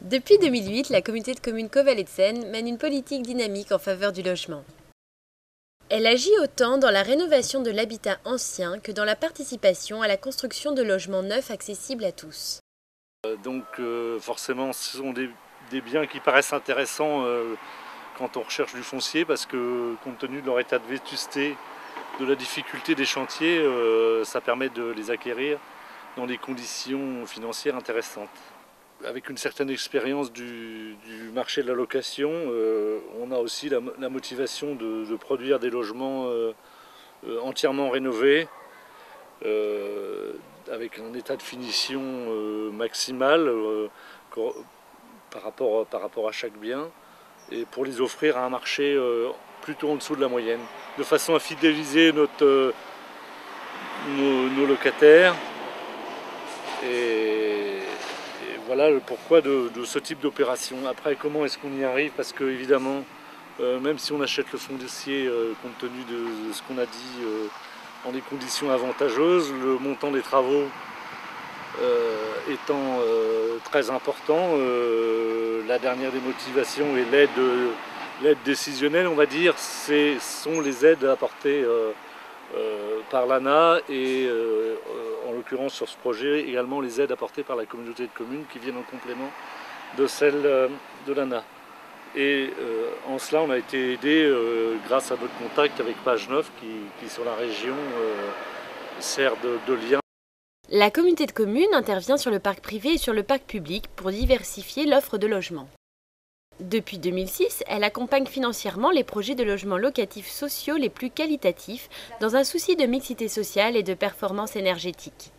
Depuis 2008, la communauté de communes Caux-Vallée de Seine mène une politique dynamique en faveur du logement. Elle agit autant dans la rénovation de l'habitat ancien que dans la participation à la construction de logements neufs accessibles à tous. Forcément, ce sont des biens qui paraissent intéressants quand on recherche du foncier, parce que compte tenu de leur état de vétusté, de la difficulté des chantiers, ça permet de les acquérir dans des conditions financières intéressantes. Avec une certaine expérience du marché de la location, on a aussi la motivation de produire des logements entièrement rénovés, avec un état de finition maximal par rapport à chaque bien, et pour les offrir à un marché plutôt en dessous de la moyenne, de façon à fidéliser nos locataires. Et voilà le pourquoi de ce type d'opération. Après, comment est-ce qu'on y arrive? Parce que évidemment, même si on achète le foncier compte tenu de ce qu'on a dit, dans des conditions avantageuses, le montant des travaux étant très important, la dernière des motivations et l'aide décisionnelle, on va dire, sont les aides apportées par l'ANA et en l'occurrence sur ce projet également les aides apportées par la communauté de communes qui viennent en complément de celles de l'ANA. Et en cela on a été aidé grâce à notre contact avec Page 9 qui sur la région sert de lien. La communauté de communes intervient sur le parc privé et sur le parc public pour diversifier l'offre de logements. Depuis 2006, elle accompagne financièrement les projets de logements locatifs sociaux les plus qualitatifs dans un souci de mixité sociale et de performance énergétique.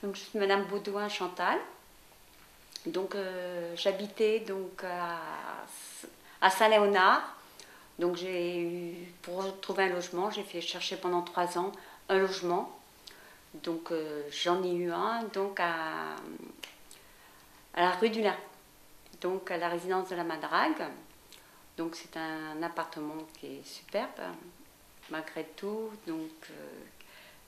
Donc, je suis Madame Baudouin Chantal. Donc, j'habitais à Saint-Léonard. Donc, pour trouver un logement, j'ai fait chercher pendant 3 ans un logement. Donc, j'en ai eu un à la rue du Lin. Donc à la résidence de la Madrague. Donc c'est un appartement qui est superbe malgré tout,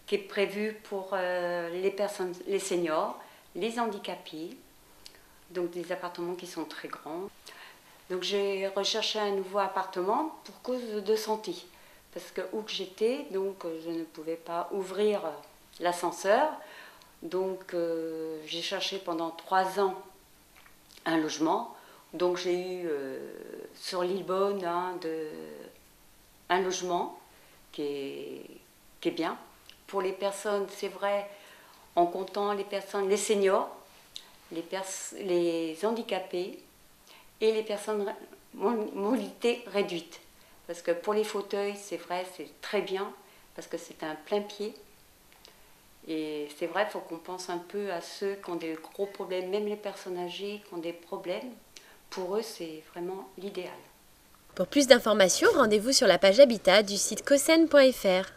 qui est prévu pour les seniors, les handicapés, donc des appartements qui sont très grands. Donc j'ai recherché un nouveau appartement pour cause de santé, parce que où que j'étais, donc je ne pouvais pas ouvrir l'ascenseur, donc j'ai cherché pendant 3 ans un logement. Donc j'ai eu sur l'île Beaune un logement qui est bien. Pour les personnes, c'est vrai, en comptant les seniors, les handicapés et les personnes mobilité réduite. Parce que pour les fauteuils, c'est vrai, c'est très bien, parce que c'est un plein pied. Et c'est vrai, il faut qu'on pense un peu à ceux qui ont des gros problèmes, même les personnes âgées qui ont des problèmes. Pour eux, c'est vraiment l'idéal. Pour plus d'informations, rendez-vous sur la page Habitat du site causen.fr.